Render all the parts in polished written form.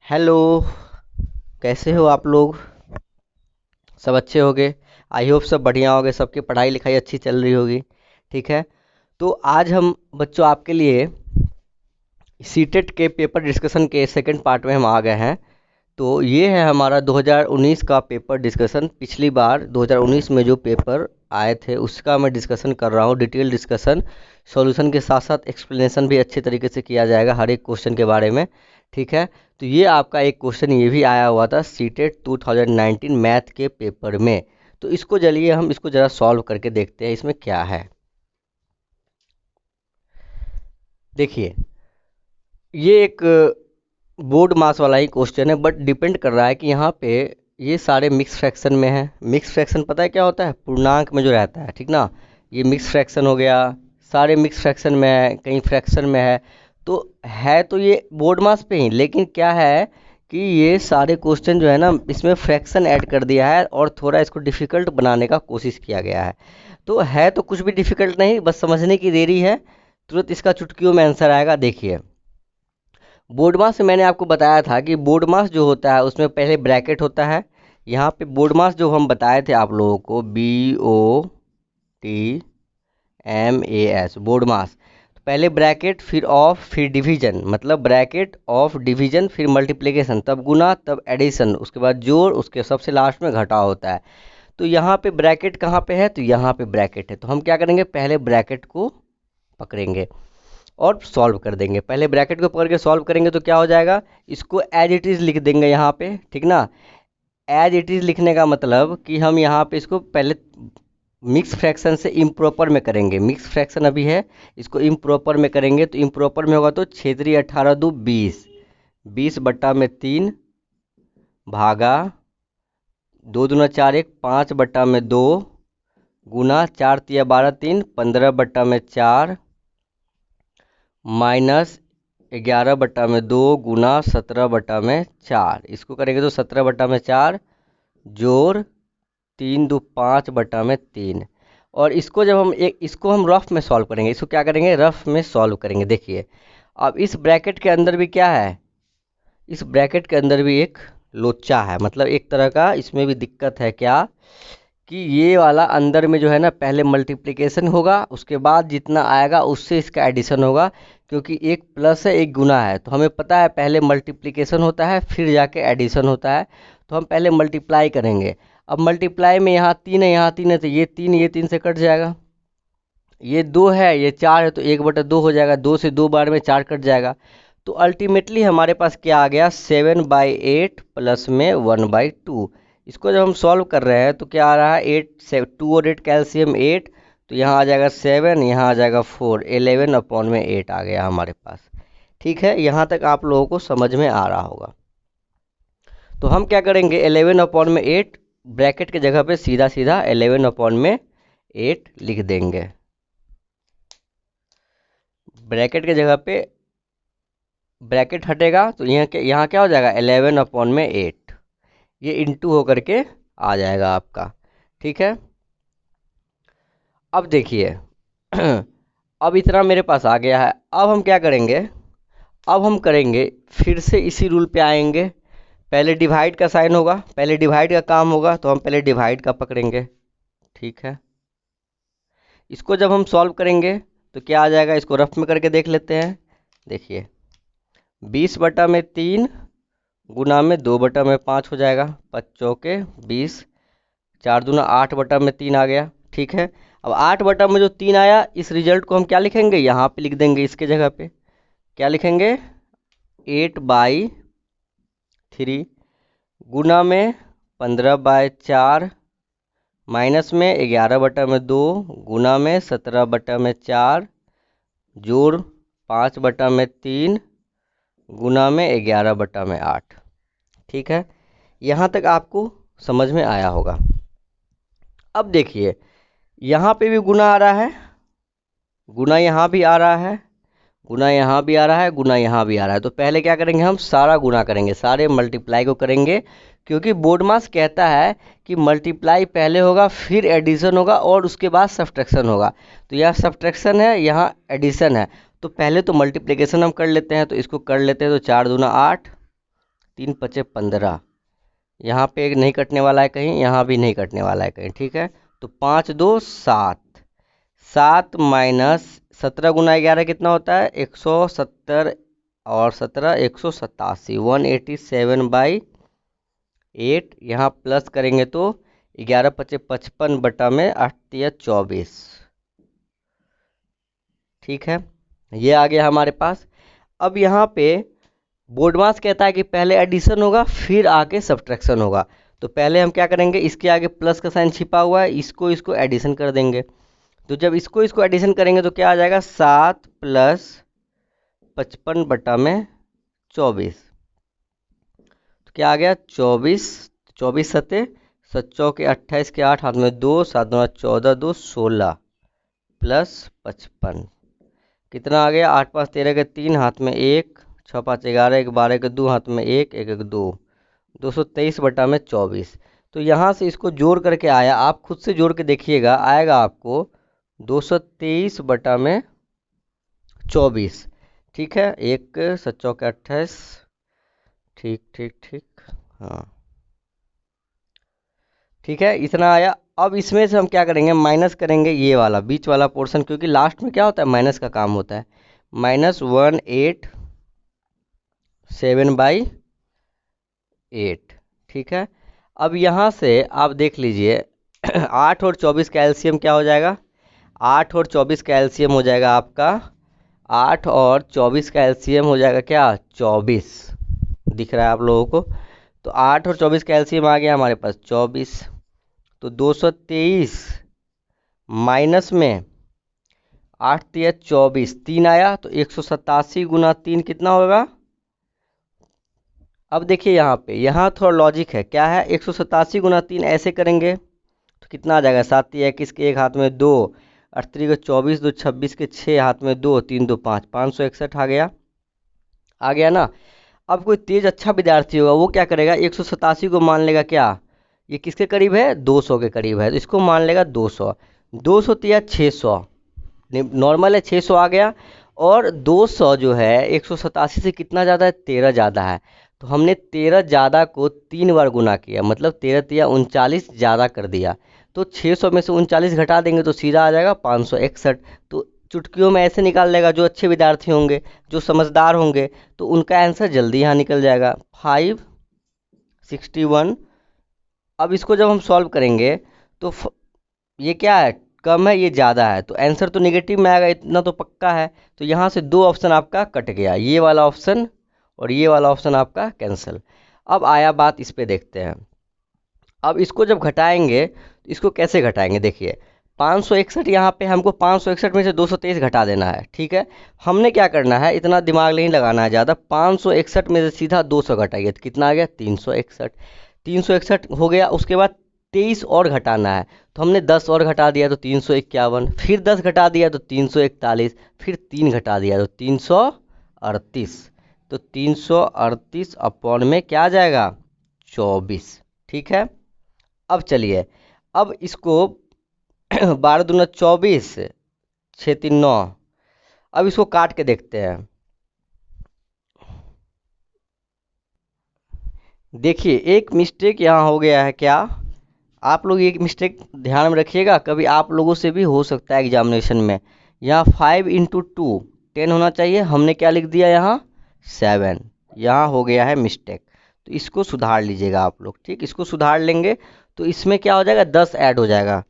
Hello. कैसे हो आप लोग? सब अच्छे होगे? आई होप सब बढ़िया होगे, सबकी पढ़ाई लिखाई अच्छी चल रही होगी। ठीक है। तो आज हम बच्चों आपके लिए सीटेट के पेपर डिस्कशन के सेकंड पार्ट में हम आ गए हैं। तो ये है हमारा 2019 का पेपर डिस्कशन। पिछली बार 2019 में जो पेपर आए थे उसका मैं डिस्कशन कर रहा हूँ, डिटेल डिस्कशन। सॉल्यूशन के साथ साथ एक्सप्लेनेशन भी अच्छे तरीके से किया जाएगा हर एक क्वेश्चन के बारे में। ठीक है। तो ये आपका एक क्वेश्चन ये भी आया हुआ था सीटेट 2019 मैथ के पेपर में। तो इसको चलिए हम इसको ज़रा सॉल्व करके देखते हैं इसमें क्या है। देखिए, ये एक बोर्ड मास वाला ही क्वेश्चन है, बट डिपेंड कर रहा है कि यहाँ पे ये सारे मिक्स फ्रैक्शन में है। मिक्स फ्रैक्शन पता है क्या होता है? पूर्णांक में जो रहता है, ठीक ना। ये मिक्स फ्रैक्शन हो गया, सारे मिक्स फ्रैक्शन में है, कहीं फ्रैक्शन में है तो ये बोर्ड मास पे ही, लेकिन क्या है कि ये सारे क्वेश्चन जो है ना इसमें फ्रैक्शन ऐड कर दिया है और थोड़ा इसको डिफ़िकल्ट बनाने का कोशिश किया गया है। तो है तो कुछ भी डिफ़िकल्ट नहीं, बस समझने की देरी है। तुरंत इसका चुटकियों में आंसर आएगा। देखिए, बोर्ड मास से मैंने आपको बताया था कि बोर्ड मास जो होता है उसमें पहले ब्रैकेट होता है। यहाँ पे बोर्ड मास जो हम बताए थे आप लोगों को, BOTMAS, बोर्ड मास। तो पहले ब्रैकेट, फिर ऑफ, फिर डिवीजन, मतलब ब्रैकेट ऑफ डिवीजन, फिर मल्टीप्लिकेशन, तब गुना, तब एडिशन, उसके बाद जोड़, उसके सबसे लास्ट में घटा होता है। तो यहाँ पे ब्रैकेट कहाँ पे है? तो यहाँ पे ब्रैकेट है। तो हम क्या करेंगे, पहले ब्रैकेट को पकड़ेंगे और सॉल्व कर देंगे। पहले ब्रैकेट को पकड़ के सॉल्व करेंगे तो क्या हो जाएगा, इसको एज इट इज़ लिख देंगे यहाँ पे, ठीक ना। एज इट इज़ लिखने का मतलब कि हम यहाँ पे इसको पहले मिक्स फ्रैक्शन से इम्प्रॉपर में करेंगे। मिक्स फ्रैक्शन अभी है, इसको इम्प्रॉपर में करेंगे। तो इम्प्रॉपर में होगा तो 6×3 = 18, 2 = 20, 20/3 भागा 2×2 = 4, 5/2 गुना 4×3 = 12, 15/4 माइनस 11/2 गुना 17/4। इसको करेंगे तो 17/4 जोड़ 3×2 = 5/3। और इसको जब हम इसको हम रफ में सॉल्व करेंगे, इसको क्या करेंगे, रफ में सॉल्व करेंगे। देखिए, अब इस ब्रैकेट के अंदर भी क्या है, इस ब्रैकेट के अंदर भी एक लोचा है, मतलब एक तरह का इसमें भी दिक्कत है। क्या कि ये वाला अंदर में जो है ना, पहले मल्टीप्लिकेशन होगा, उसके बाद जितना आएगा उससे इसका एडिशन होगा। क्योंकि एक प्लस है एक गुना है, तो हमें पता है पहले मल्टीप्लिकेशन होता है फिर जाके एडिशन होता है। तो हम पहले मल्टीप्लाई करेंगे। अब मल्टीप्लाई में यहाँ 3 है, यहाँ 3 है, तो ये 3 से कट जाएगा। ये 2 है, ये 4 है, तो 1/2 हो जाएगा। 2 से 2 बार में 4 कट जाएगा। तो अल्टीमेटली हमारे पास क्या आ गया, 7/8 प्लस में 1/2। इसको जब हम सॉल्व कर रहे हैं तो क्या आ रहा है, 2 और 8 कैल्शियम 8, तो यहाँ आ जाएगा 7, यहाँ आ जाएगा 4, 11/8 आ गया हमारे पास। ठीक है, यहाँ तक आप लोगों को समझ में आ रहा होगा। तो हम क्या करेंगे, 11/8 ब्रैकेट की जगह पे सीधा सीधा 11/8 लिख देंगे। ब्रैकेट की जगह पे ब्रैकेट हटेगा तो यहाँ क्या हो जाएगा, 11/8। ये इंटू होकर के आ जाएगा आपका। ठीक है। अब देखिए अब इतना मेरे पास आ गया है। अब हम क्या करेंगे, अब हम करेंगे फिर से इसी रूल पे आएंगे। पहले डिवाइड का साइन होगा, पहले डिवाइड का काम होगा, तो हम पहले डिवाइड का पकड़ेंगे। ठीक है। इसको जब हम सॉल्व करेंगे तो क्या आ जाएगा, इसको रफ में करके देख लेते हैं। देखिए, 20/3 गुना में 2/5 हो जाएगा, 5 × 20, 4×2 = 8/3 आ गया। ठीक है। अब 8 में जो 3 आया, इस रिजल्ट को हम क्या लिखेंगे, यहाँ पे लिख देंगे। इसके जगह पे क्या लिखेंगे, 8/3 गुना में 15/4 माइनस में 11/2 गुना में 17/4 जोड़ 5/3 गुना में 11/8। ठीक है, यहाँ तक आपको समझ में आया होगा। अब देखिए, यहाँ पे भी गुना आ रहा है, गुना यहाँ भी आ रहा है, गुना यहाँ भी आ रहा है, गुना यहाँ भी आ रहा है। तो पहले क्या करेंगे, हम सारा गुना करेंगे, सारे मल्टीप्लाई को करेंगे। क्योंकि बोर्ड मास कहता है कि मल्टीप्लाई पहले होगा, फिर एडिशन होगा और उसके बाद सब्ट्रैक्शन होगा। तो यहाँ सब्ट्रैक्शन है, यहाँ एडिशन है। तो पहले तो मल्टीप्लिकेशन हम कर लेते हैं, तो इसको कर लेते हैं। तो 4×2 = 8, 3 पचे 15, यहाँ पे एक नहीं कटने वाला है कहीं, यहाँ भी नहीं कटने वाला है कहीं, ठीक है। तो 5 2 7, 7 माइनस 17 गुना 11 कितना होता है 170, और 17 187, 187/8। यहाँ प्लस करेंगे तो 11 पचे 55 बटा में 8 तिया 24, ठीक है। ये आ गया हमारे पास। अब यहाँ पे बोर्ड मास कहता है कि पहले एडिशन होगा फिर आके सब्ट्रैक्शन होगा। तो पहले हम क्या करेंगे, इसके आगे प्लस का साइन छिपा हुआ है, इसको एडिशन कर देंगे। तो जब इसको एडिशन करेंगे तो क्या आ जाएगा 7 प्लस 55 बटा में 24। तो क्या आ गया 24, 24 सते 7 के 28 के 8 हाथ में 2, 7 दूना 14, 2 16 प्लस 55 कितना आ गया 8 5 13 के 3 हाथ में 1, 6 5 11, 1 12 के 2 हाथ में 1, 1 1 2, 223 बटा में 24। तो यहाँ से इसको जोड़ करके आया, आप खुद से जोड़ के देखिएगा, आएगा आपको 223 बटा में 24, ठीक है। 1 7 के 28, ठीक ठीक ठीक, हाँ ठीक है, इतना आया। अब इसमें से हम क्या करेंगे, माइनस करेंगे ये वाला बीच वाला पोर्शन, क्योंकि लास्ट में क्या होता है माइनस का काम होता है। -187/8, ठीक है। अब यहाँ से आप देख लीजिए 8 और 24 का एलसीएम क्या हो जाएगा, 8 और 24 का एलसीएम हो जाएगा आपका, 8 और 24 का एलसीएम हो जाएगा क्या 24, दिख रहा है आप लोगों को। तो 8 और 24 का एलसीएम आ गया हमारे पास 24। तो 223 माइनस में 8 तिया 24, 3 आया तो 187 गुना 3 कितना होगा। अब देखिए यहाँ थोड़ा लॉजिक है, क्या है 187 गुना 3 ऐसे करेंगे तो कितना आ जाएगा 7 तिया 21 के 1 हाथ में 2, 38 को 24, 2 26 के 6 हाथ में 2, 3 2 5, 561 आ गया ना। अब कोई तेज अच्छा विद्यार्थी होगा वो क्या करेगा 187 को मान लेगा क्या, ये किसके करीब है 200 के करीब है, तो इसको मान लेगा 200, 200 तिया 600, नॉर्मल है 600 आ गया। और 200 जो है 187 से कितना ज़्यादा है 13 ज़्यादा है, तो हमने 13 ज़्यादा को 3 बार गुना किया, मतलब 13 तिया 39 ज़्यादा कर दिया। तो 600 में से 39 घटा देंगे तो सीधा आ जाएगा 561। तो चुटकियों में ऐसे निकाल लेगा, जो अच्छे विद्यार्थी होंगे जो समझदार होंगे तो उनका आंसर जल्दी यहाँ निकल जाएगा 561। अब इसको जब हम सॉल्व करेंगे तो ये क्या है कम है, ये ज़्यादा है, तो आंसर तो नेगेटिव में आएगा, इतना तो पक्का है। तो यहाँ से 2 ऑप्शन आपका कट गया, ये वाला ऑप्शन और ये वाला ऑप्शन आपका कैंसिल। अब आया बात इस पे, देखते हैं अब इसको जब घटाएंगे तो इसको कैसे घटाएंगे। देखिए 561, यहाँ पे हमको 561 में से 223 घटा देना है, ठीक है। हमने क्या करना है, इतना दिमाग नहीं लगाना है ज़्यादा, 561 में से सीधा 200 घटाइए तो कितना आ गया 361, 361 हो गया। उसके बाद 23 और घटाना है, तो हमने 10 और घटा दिया तो 351, फिर 10 घटा दिया तो 341, फिर 3 घटा दिया तो 338, तो 338 अपॉन में क्या आ जाएगा 24, ठीक है। अब चलिए, अब इसको 12 दूना 24, 6 3 9, अब इसको काट के देखते हैं। देखिए एक मिस्टेक यहाँ हो गया है, क्या आप लोग एक मिस्टेक ध्यान में रखिएगा, कभी आप लोगों से भी हो सकता है एग्जामिनेशन में। यहाँ 5 × 2 10 होना चाहिए, हमने क्या लिख दिया यहाँ 7, यहाँ हो गया है मिस्टेक। तो इसको सुधार लीजिएगा आप लोग, ठीक, इसको सुधार लेंगे तो इसमें क्या हो जाएगा 10 ऐड हो जाएगा।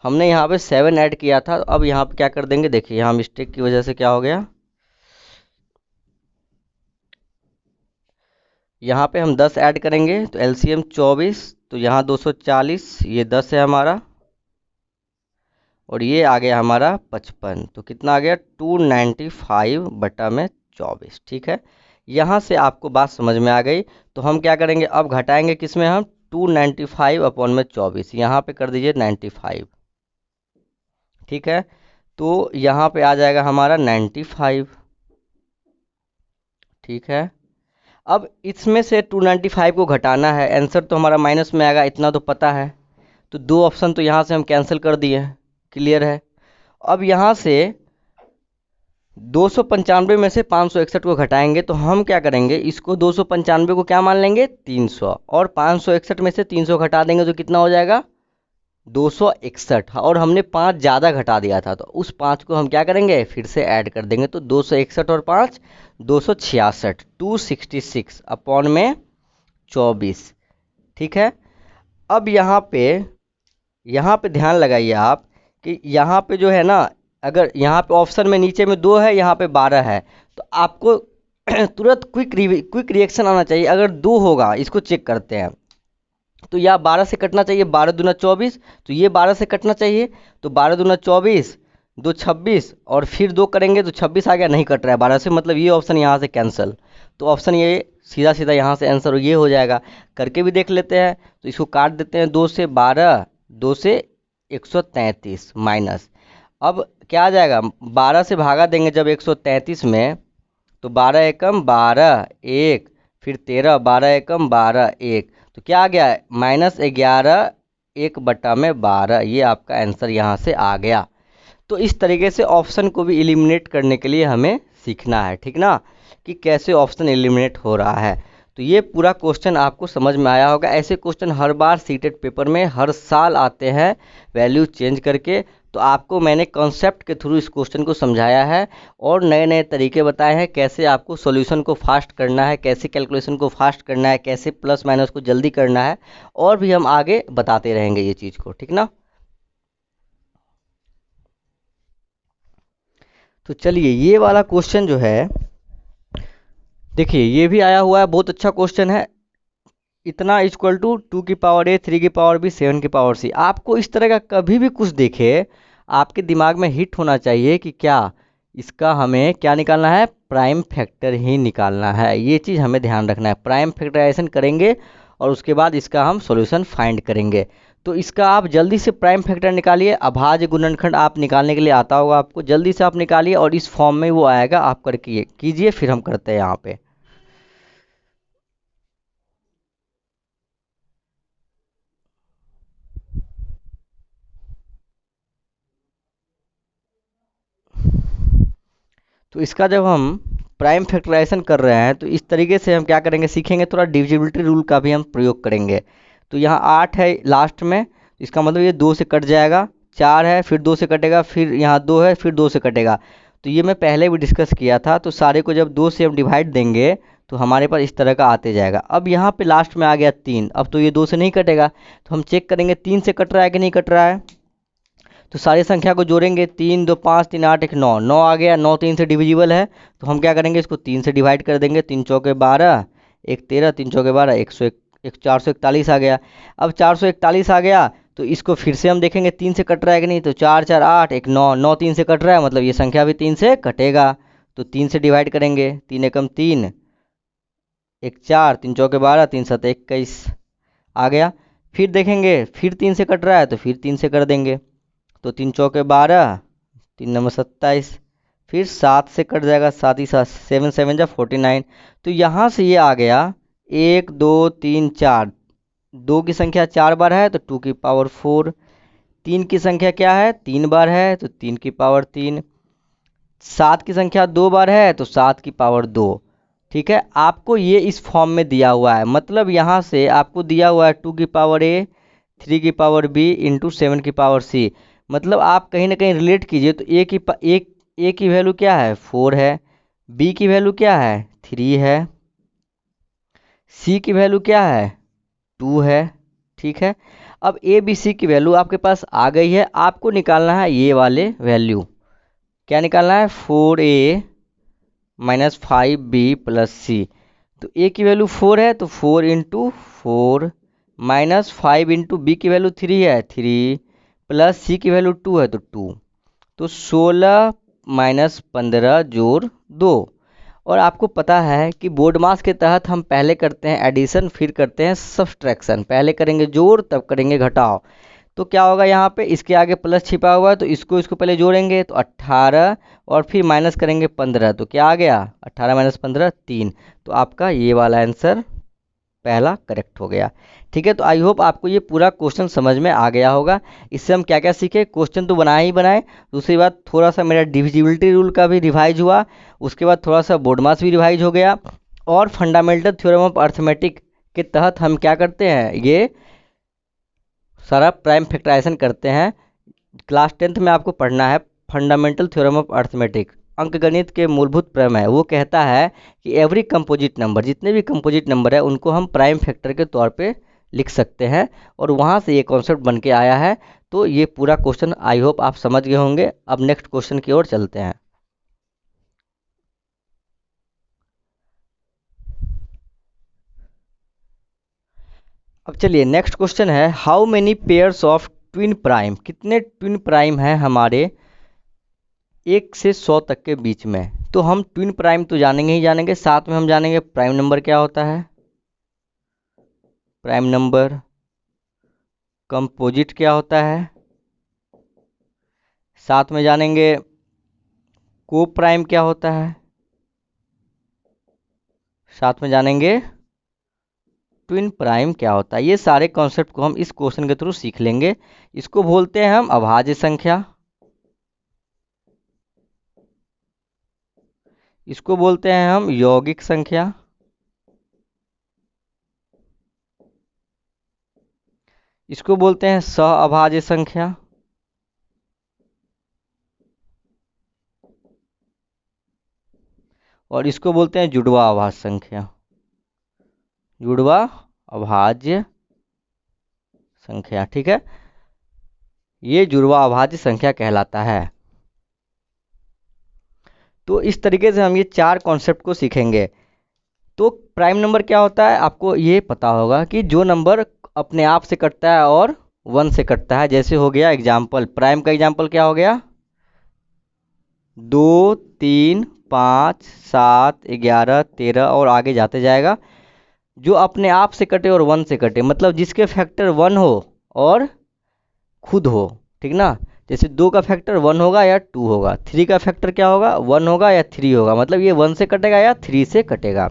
हमने यहाँ पे 7 ऐड किया था, अब यहाँ पे क्या कर देंगे, देखिए यहाँ मिस्टेक की वजह से क्या हो गया, यहाँ पे हम 10 ऐड करेंगे तो एलसीएम 24, तो यहाँ 240, ये 10 है हमारा, और ये आ गया हमारा 55, तो कितना आ गया 295 बटा में 24, ठीक है। यहाँ से आपको बात समझ में आ गई। तो हम क्या करेंगे, अब घटाएंगे किसमें, हम 295 अपॉन में 24, यहाँ पे कर दीजिए 95, ठीक है। तो यहाँ पे आ जाएगा हमारा 95, ठीक है। अब इसमें से 295 को घटाना है, आंसर तो हमारा माइनस में आएगा, इतना तो पता है। तो 2 ऑप्शन तो यहाँ से हम कैंसिल कर दिए, क्लियर है। अब यहाँ से 295 में से 561 को घटाएंगे तो हम क्या करेंगे, इसको 295 को क्या मान लेंगे 300, और 561 में से 300 घटा देंगे तो कितना हो जाएगा 261। और हमने 5 ज़्यादा घटा दिया था तो उस 5 को हम क्या करेंगे फिर से ऐड कर देंगे, तो 261 और 5 266, 266 अपॉन में 24। ठीक है। अब यहाँ पे ध्यान लगाइए आप कि यहाँ पे जो है ना, अगर यहाँ पे ऑप्शन में नीचे में 2 है, यहाँ पे 12 है, तो आपको तुरंत क्विक रिएक्शन आना चाहिए। अगर 2 होगा, इसको चेक करते हैं, तो यह 12 से कटना चाहिए, 12 दूना 24, तो ये 12 से कटना चाहिए, तो 12 दूना 24, 2 26, और फिर 2 करेंगे तो 26 आ गया, नहीं कट रहा है 12 से, मतलब ये ऑप्शन यहाँ से कैंसिल। तो ऑप्शन ये सीधा सीधा यहाँ से आंसर ये हो जाएगा। करके भी देख लेते हैं, तो इसको काट देते हैं, 2 से 12, 2 से 133 माइनस। अब क्या आ जाएगा, 12 से भागा देंगे जब 133 में, तो 12 एकम 12 1, फिर 13, 12 एकम 12 1, तो क्या आ गया -11 1/12। ये आपका आंसर यहाँ से आ गया। तो इस तरीके से ऑप्शन को भी एलिमिनेट करने के लिए हमें सीखना है, ठीक ना, कि कैसे ऑप्शन एलिमिनेट हो रहा है। तो ये पूरा क्वेश्चन आपको समझ में आया होगा। ऐसे क्वेश्चन हर बार सीटेट पेपर में हर साल आते हैं वैल्यू चेंज करके। तो आपको मैंने कॉन्सेप्ट के थ्रू इस क्वेश्चन को समझाया है और नए नए तरीके बताए हैं कैसे आपको सॉल्यूशन को फास्ट करना है, कैसे कैलकुलेशन को फास्ट करना है, कैसे प्लस माइनस को जल्दी करना है, और भी हम आगे बताते रहेंगे ये चीज़ को, ठीक ना। तो चलिए ये वाला क्वेश्चन जो है, देखिए ये भी आया हुआ है, बहुत अच्छा क्वेश्चन है। इतना इक्वल टू 2 की पावर ए 3 की पावर बी 7 की पावर सी। आपको इस तरह का कभी भी कुछ देखे, आपके दिमाग में हिट होना चाहिए कि क्या इसका हमें क्या निकालना है, प्राइम फैक्टर ही निकालना है। ये चीज़ हमें ध्यान रखना है, प्राइम फैक्टराइजेशन करेंगे और उसके बाद इसका हम सॉल्यूशन फाइंड करेंगे। तो इसका आप जल्दी से प्राइम फैक्टर निकालिए। अभाज्य गुणनखंड आप निकालने के लिए आता होगा आपको, जल्दी से आप निकालिए और इस फॉर्म में वो आएगा, आप करके कीजिए, फिर हम करते हैं यहाँ पे। तो इसका जब हम प्राइम फैक्टराइजेशन कर रहे हैं तो इस तरीके से हम क्या करेंगे, सीखेंगे, थोड़ा डिविजिबिलिटी रूल का भी हम प्रयोग करेंगे। तो यहाँ 8 है लास्ट में, इसका मतलब ये 2 से कट जाएगा, 4 है फिर 2 से कटेगा, फिर यहाँ 2 है फिर 2 से कटेगा। तो ये मैं पहले भी डिस्कस किया था। तो सारे को जब 2 से हम डिवाइड देंगे तो हमारे पास इस तरह का आते जाएगा। अब यहाँ पे लास्ट में आ गया 3, अब तो ये 2 से नहीं कटेगा, तो हम चेक करेंगे 3 से कट रहा है कि नहीं कट रहा है। तो सारी संख्या को जोड़ेंगे, 3 2 5 3 8 1 9, 9 आ गया, 9 3 से डिविजिबल है, तो हम क्या करेंगे, इसको 3 से डिवाइड कर देंगे, 3 चौके 12, 1 13, 3 चौके 12, 441 आ गया। अब 441 आ गया तो इसको फिर से हम देखेंगे 3 से कट रहा है कि नहीं, तो 4 4 8 1 9, 9 3 से कट रहा है, मतलब ये संख्या भी 3 से कटेगा। तो 3 से डिवाइड करेंगे, 3 एकम 3, 1 4, 3 चौके 12, 3 7 21 आ गया। फिर देखेंगे फिर 3 से कट रहा है तो फिर 3 से कर देंगे, तो 3 चौके 12, 3 नंबर 27, फिर 7 से कट जाएगा, 7 ही 7, 7 7 जा 49। तो यहाँ से ये आ गया 1 2 3 4, 2 की संख्या 4 बार है तो 2 की पावर 4, 3 की संख्या क्या है 3 बार है तो 3 की पावर 3, 7 की संख्या 2 बार है तो 7 की पावर 2। ठीक है, आपको ये इस फॉर्म में दिया हुआ है, मतलब यहाँ से आपको दिया हुआ है 2 की पावर ए 3 की पावर बी इंटू 7 की पावर सी। मतलब आप कहीं ना कहीं रिलेट कीजिए, तो ए की वैल्यू क्या है 4 है, बी की वैल्यू क्या है 3 है, सी की वैल्यू क्या है 2 है। ठीक है, अब ए बी सी की वैल्यू आपके पास आ गई है, आपको निकालना है ये वाले वैल्यू। क्या निकालना है, 4a -5b प्लस सी। तो ए की वैल्यू 4 है तो 4 इंटू 4, -5 इंटू बी की वैल्यू 3 है 3, प्लस सी की वैल्यू 2 है तो 2। तो 16 -15 जोड़ 2। और आपको पता है कि बोर्ड मास के तहत हम पहले करते हैं एडिशन, फिर करते हैं सब्सट्रैक्शन। पहले करेंगे जोड़, तब करेंगे घटाव। तो क्या होगा, यहाँ पे इसके आगे प्लस छिपा हुआ है तो इसको पहले जोड़ेंगे, तो 18 और फिर माइनस करेंगे 15, तो क्या आ गया 18 - 15 3। तो आपका ये वाला आंसर पहला करेक्ट हो गया। ठीक है, तो आई होप आपको ये पूरा क्वेश्चन समझ में आ गया होगा। इससे हम क्या क्या सीखे, क्वेश्चन तो बनाए ही बनाए, दूसरी बात थोड़ा सा मेरा डिविजिबिलिटी रूल का भी रिवाइज हुआ, उसके बाद थोड़ा सा बोर्ड मास भी रिवाइज हो गया, और फंडामेंटल थ्योरम ऑफ अर्थमेटिक के तहत हम क्या करते हैं, ये सारा प्राइम फैक्टराइजेशन करते हैं। क्लास 10th में आपको पढ़ना है फंडामेंटल थ्योरम ऑफ अर्थमेटिक, अंकगणित के मूलभूत प्रमेय। वो कहता है कि एवरी कंपोजिट नंबर, जितने भी कंपोजिट नंबर है उनको हम प्राइम फैक्टर के तौर पे लिख सकते हैं, और वहाँ से ये कॉन्सेप्ट बन के आया है। तो ये पूरा क्वेश्चन आई होप आप समझ गए होंगे। अब नेक्स्ट क्वेश्चन की ओर चलते हैं। अब चलिए नेक्स्ट क्वेश्चन है, how many pairs of twin prime, कितने ट्विन प्राइम हैं हमारे 1 से 100 तक के बीच में। तो हम ट्विन प्राइम तो जानेंगे ही जानेंगे, साथ में हम जानेंगे प्राइम नंबर क्या होता है, प्राइम नंबर, कंपोजिट क्या होता है, साथ में जानेंगे को प्राइम क्या होता है, साथ में जानेंगे ट्विन प्राइम क्या होता है। ये सारे कॉन्सेप्ट को हम इस क्वेश्चन के थ्रू सीख लेंगे। इसको बोलते हैं हम अभाज्य संख्या, इसको बोलते हैं हम यौगिक संख्या, इसको बोलते हैं सह अभाज्य संख्या, और इसको बोलते हैं जुड़वा अभाज्य संख्या, जुड़वा अभाज्य संख्या। ठीक है, ये जुड़वा अभाज्य संख्या कहलाता है। तो इस तरीके से हम ये चार कॉन्सेप्ट को सीखेंगे। तो प्राइम नंबर क्या होता है, आपको ये पता होगा कि जो नंबर अपने आप से कटता है और 1 से कटता है। जैसे हो गया एग्जाम्पल, प्राइम का एग्जाम्पल क्या हो गया, 2, 3, 5, 7, 11, 13 और आगे जाते जाएगा। जो अपने आप से कटे और 1 से कटे, मतलब जिसके फैक्टर 1 हो और खुद हो। ठीक ना, जैसे 2 का फैक्टर 1 होगा या 2 होगा, 3 का फैक्टर क्या होगा, 1 होगा या 3 होगा, मतलब ये 1 से कटेगा या 3 से कटेगा।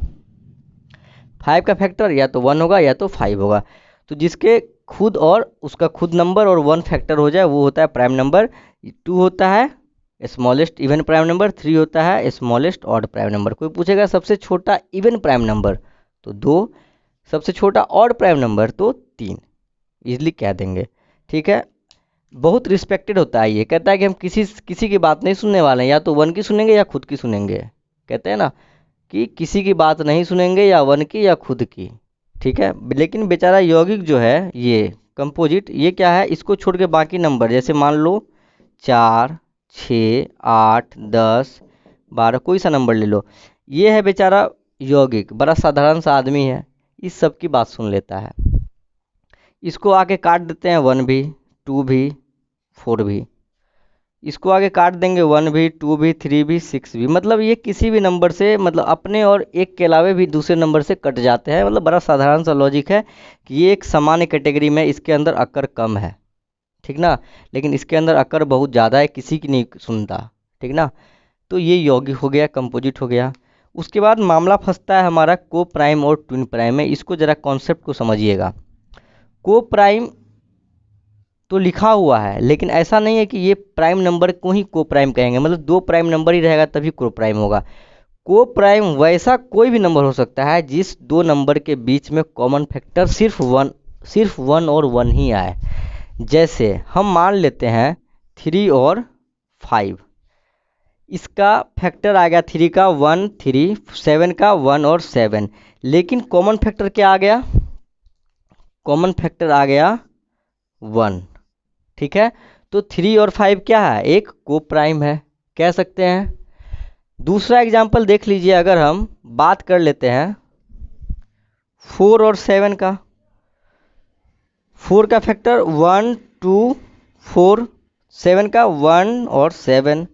5 का फैक्टर या तो 1 होगा या तो 5 होगा। तो जिसके खुद और उसका खुद नंबर और 1 फैक्टर हो जाए वो होता है प्राइम नंबर। 2 होता है स्मॉलेस्ट इवन प्राइम नंबर, 3 होता है स्मॉलेस्ट ऑड प्राइम नंबर। कोई पूछेगा सबसे छोटा इवन प्राइम नंबर तो 2, सबसे छोटा ऑड प्राइम नंबर तो 3, इजिली कह देंगे। ठीक है, बहुत रिस्पेक्टेड होता है। ये कहता है कि हम किसी की बात नहीं सुनने वाले हैं, या तो 1 की सुनेंगे या खुद की सुनेंगे। कहते हैं ना कि किसी की बात नहीं सुनेंगे, या 1 की या खुद की। ठीक है, लेकिन बेचारा यौगिक जो है ये कंपोजिट, ये क्या है, इसको छोड़ के बाकी नंबर जैसे मान लो 4, 6, 8, 10, 12, कोई सा नंबर ले लो, ये है बेचारा यौगिक, बड़ा साधारण सा आदमी है, इस सब की बात सुन लेता है। इसको आके काट देते हैं 1 भी, 2 भी, 4 भी, इसको आगे काट देंगे 1 भी, 2 भी, 3 भी, 6 भी, मतलब ये किसी भी नंबर से, मतलब अपने और एक के अलावे भी दूसरे नंबर से कट जाते हैं। मतलब बड़ा साधारण सा लॉजिक है कि ये एक सामान्य कैटेगरी में, इसके अंदर अकर कम है। ठीक ना, लेकिन इसके अंदर अकर बहुत ज़्यादा है, किसी की नहीं सुनता। ठीक ना, तो ये यौगिक हो गया, कंपोजिट हो गया। उसके बाद मामला फंसता है हमारा को प्राइम और ट्विन प्राइम में। इसको ज़रा कॉन्सेप्ट को समझिएगा। को प्राइम तो लिखा हुआ है, लेकिन ऐसा नहीं है कि ये प्राइम नंबर को ही को प्राइम कहेंगे, मतलब 2 प्राइम नंबर ही रहेगा तभी को प्राइम होगा। को प्राइम वैसा कोई भी नंबर हो सकता है जिस 2 नंबर के बीच में कॉमन फैक्टर सिर्फ वन और 1 ही आए। जैसे हम मान लेते हैं 3 और 5, इसका फैक्टर आ गया 3 का 1, 3, 7 का 1 और 7, लेकिन कॉमन फैक्टर क्या आ गया, कॉमन फैक्टर आ गया 1। ठीक है, तो 3 और 5 क्या है, एक को प्राइम है, कह सकते हैं। दूसरा एग्जाम्पल देख लीजिए, अगर हम बात कर लेते हैं 4 और 7 का, 4 का फैक्टर 1, 2, 4, 7 का 1 और 7,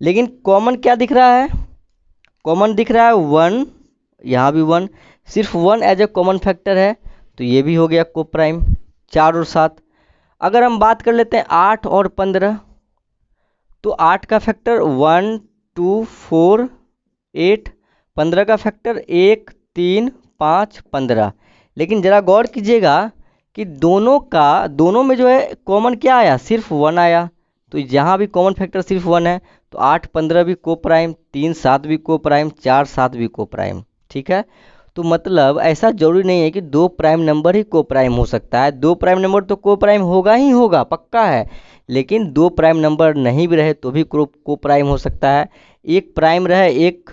लेकिन कॉमन क्या दिख रहा है, कॉमन दिख रहा है 1, यहाँ भी 1, सिर्फ 1 एज ए कॉमन फैक्टर है, तो ये भी हो गया को प्राइम। 4 और 7, अगर हम बात कर लेते हैं 8 और 15, तो 8 का फैक्टर 1, 2, 4, 8, 15 का फैक्टर 1, 3, 5, 15, लेकिन ज़रा गौर कीजिएगा कि दोनों में जो है कॉमन क्या आया, सिर्फ 1 आया। तो यहाँ भी कॉमन फैक्टर सिर्फ 1 है, तो 8 15 भी को प्राइम, 3 7 भी को प्राइम, 4 7 भी को प्राइम। ठीक है, तो मतलब ऐसा जरूरी नहीं है कि 2 प्राइम नंबर ही को प्राइम हो सकता है। 2 प्राइम नंबर तो को प्राइम होगा ही होगा, पक्का है। लेकिन 2 प्राइम नंबर नहीं भी रहे तो भी को प्राइम हो सकता है। एक प्राइम रहे, एक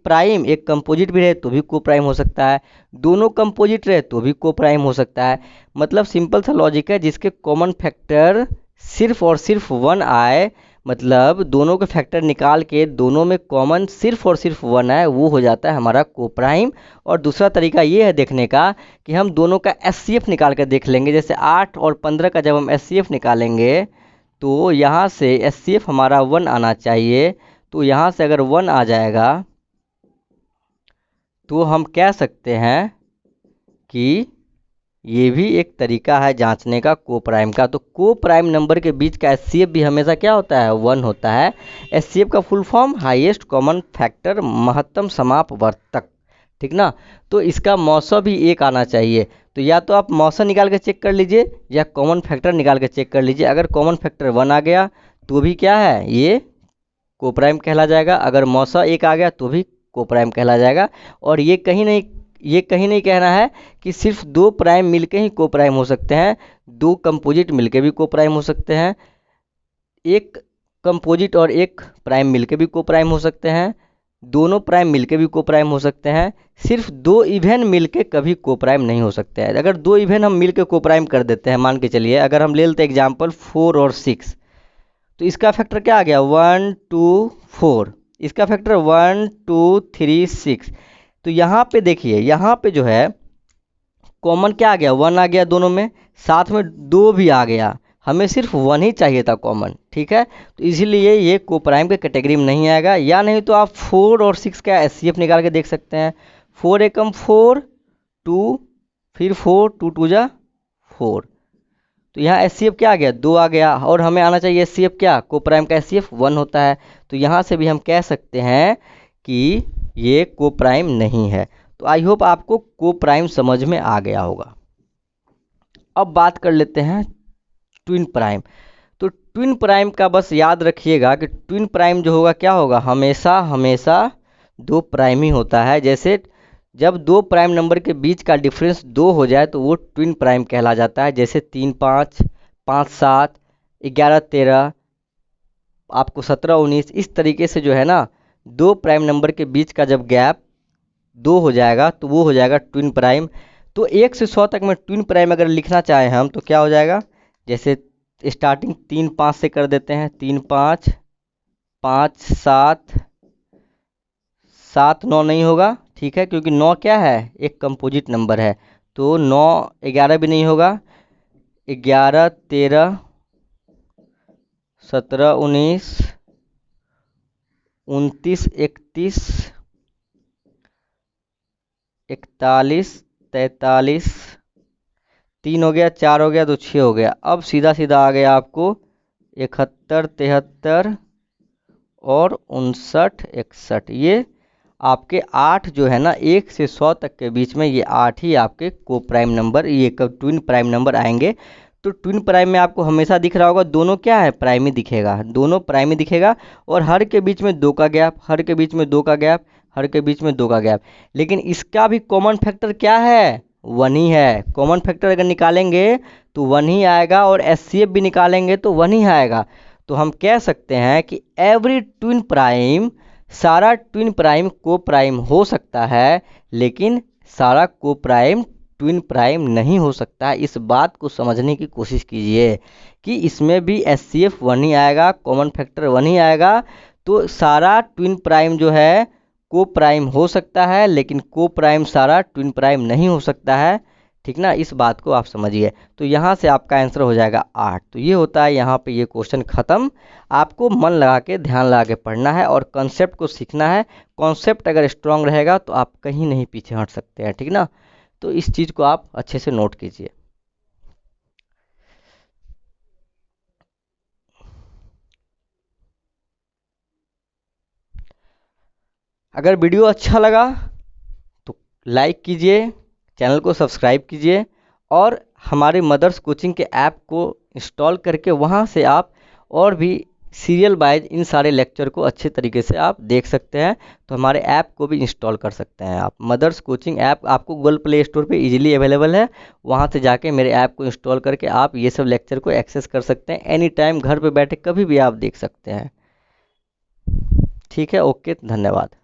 प्राइम एक कंपोजिट भी रहे तो भी को प्राइम हो सकता है। दोनों कंपोजिट रहे तो भी को प्राइम हो सकता है। मतलब सिंपल सा लॉजिक है, जिसके कॉमन फैक्टर सिर्फ और सिर्फ 1 आए, मतलब दोनों के फैक्टर निकाल के दोनों में कॉमन सिर्फ और सिर्फ 1 आए, वो हो जाता है हमारा को प्राइम। और दूसरा तरीका ये है देखने का कि हम दोनों का एचसीएफ निकाल कर देख लेंगे। जैसे 8 और 15 का जब हम एचसीएफ निकालेंगे तो यहाँ से एचसीएफ हमारा 1 आना चाहिए। तो यहाँ से अगर 1 आ जाएगा तो हम कह सकते हैं कि ये भी एक तरीका है जांचने का को प्राइम का। तो को प्राइम नंबर के बीच का एचसीएफ भी हमेशा क्या होता है, 1 होता है। एचसीएफ का full form highest common factor, महत्तम समापवर्तक। ठीक ना, तो इसका मौसा भी 1 आना चाहिए। तो या तो आप मौसा निकाल के चेक कर लीजिए या कॉमन फैक्टर निकाल के चेक कर लीजिए। अगर कॉमन फैक्टर 1 आ गया तो भी क्या है, ये को प्राइम कहला जाएगा। अगर मौसा 1 आ गया तो भी को प्राइम कहला जाएगा। और ये कहीं नहीं कहना है कि सिर्फ 2 प्राइम मिलके ही को प्राइम हो सकते हैं। 2 कंपोजिट मिलके भी को प्राइम हो सकते हैं। एक कंपोजिट और एक प्राइम मिलके भी को प्राइम हो सकते हैं। दोनों प्राइम मिलके भी को प्राइम हो सकते हैं। सिर्फ 2 इवेन मिलके कभी को प्राइम नहीं हो सकते हैं। अगर 2 इवेन हम मिलके को प्राइम कर देते हैं, मान के चलिए अगर हम ले लेते हैं एग्जाम्पल 4 और 6, तो इसका फैक्टर क्या आ गया, 1 2 4। इसका फैक्टर 1 2 3 6। तो यहाँ पे देखिए, यहाँ पे जो है कॉमन क्या आ गया, 1 आ गया दोनों में, साथ में 2 भी आ गया। हमें सिर्फ 1 ही चाहिए था कॉमन। ठीक है, तो इसीलिए ये को प्राइम के कैटेगरी में नहीं आएगा। या नहीं तो आप 4 और 6 का एचसीएफ निकाल के देख सकते हैं। 4 एकम 4, 2, फिर 4, 2 2 जा 4। तो यहाँ एचसीएफ क्या आ गया, 2 आ गया। और हमें आना चाहिए एचसीएफ क्या, को प्राइम का एचसीएफ 1 होता है। तो यहाँ से भी हम कह सकते हैं कि ये को प्राइम नहीं है। तो आई होप आपको को प्राइम समझ में आ गया होगा। अब बात कर लेते हैं ट्विन प्राइम। तो ट्विन प्राइम का बस याद रखिएगा कि ट्विन प्राइम जो होगा क्या होगा, हमेशा हमेशा 2 प्राइम ही होता है। जैसे जब 2 प्राइम नंबर के बीच का डिफरेंस 2 हो जाए तो वो ट्विन प्राइम कहला जाता है। जैसे 3 5, 5 7, 11 13, आपको 17 19, इस तरीके से जो है ना 2 प्राइम नंबर के बीच का जब गैप 2 हो जाएगा तो वो हो जाएगा ट्विन प्राइम। तो 1 से 100 तक में ट्विन प्राइम अगर लिखना चाहें हम तो क्या हो जाएगा, जैसे स्टार्टिंग 3 5 से कर देते हैं, 3 5, 5 7, 7 9 नहीं होगा। ठीक है, क्योंकि 9 क्या है, एक कंपोजिट नंबर है। तो 9 11 भी नहीं होगा। 11 13, 17 19, 29 31, 41 43, 3 हो गया, 4 हो गया, तो 6 हो गया। अब सीधा सीधा आ गया आपको 71 73 और 59 61। ये आपके 8 जो है ना 1 से 100 तक के बीच में, ये 8 ही आपके को प्राइम नंबर, ये ट्विन प्राइम नंबर आएंगे। तो ट्विन प्राइम में आपको हमेशा दिख रहा होगा दोनों क्या है, प्राइम ही दिखेगा, दोनों प्राइम ही दिखेगा। और हर के बीच में 2 का गैप, हर के बीच में 2 का गैप, हर के बीच में 2 का गैप। लेकिन इसका भी कॉमन फैक्टर क्या है, 1 ही है। कॉमन फैक्टर अगर निकालेंगे तो 1 ही आएगा, और एचसीएफ भी निकालेंगे तो 1 ही आएगा। तो हम कह सकते हैं कि एवरी ट्विन प्राइम, सारा ट्विन प्राइम को प्राइम हो सकता है, लेकिन सारा को प्राइम ट्विन प्राइम नहीं हो सकता है। इस बात को समझने की कोशिश कीजिए कि इसमें भी एचसीएफ 1 ही आएगा, कॉमन फैक्टर 1 ही आएगा। तो सारा ट्विन प्राइम जो है को प्राइम हो सकता है, लेकिन को प्राइम सारा ट्विन प्राइम नहीं हो सकता है। ठीक ना, इस बात को आप समझिए। तो यहाँ से आपका आंसर हो जाएगा 8। तो ये होता है यहाँ पे ये क्वेश्चन ख़त्म। आपको मन लगा के ध्यान लगा के पढ़ना है और कॉन्सेप्ट को सीखना है। कॉन्सेप्ट अगर स्ट्रांग रहेगा तो आप कहीं नहीं पीछे हट सकते हैं। ठीक ना, तो इस चीज़ को आप अच्छे से नोट कीजिए। अगर वीडियो अच्छा लगा तो लाइक कीजिए, चैनल को सब्सक्राइब कीजिए और हमारे मदर्स कोचिंग के ऐप को इंस्टॉल करके वहाँ से आप और भी सीरियल वाइज इन सारे लेक्चर को अच्छे तरीके से आप देख सकते हैं। तो हमारे ऐप को भी इंस्टॉल कर सकते हैं आप। मदर्स कोचिंग ऐप आपको गूगल प्ले स्टोर पे इजीली अवेलेबल है, वहाँ से जाके मेरे ऐप को इंस्टॉल करके आप ये सब लेक्चर को एक्सेस कर सकते हैं। एनी टाइम घर पे बैठे कभी भी आप देख सकते हैं। ठीक है, ओके, धन्यवाद।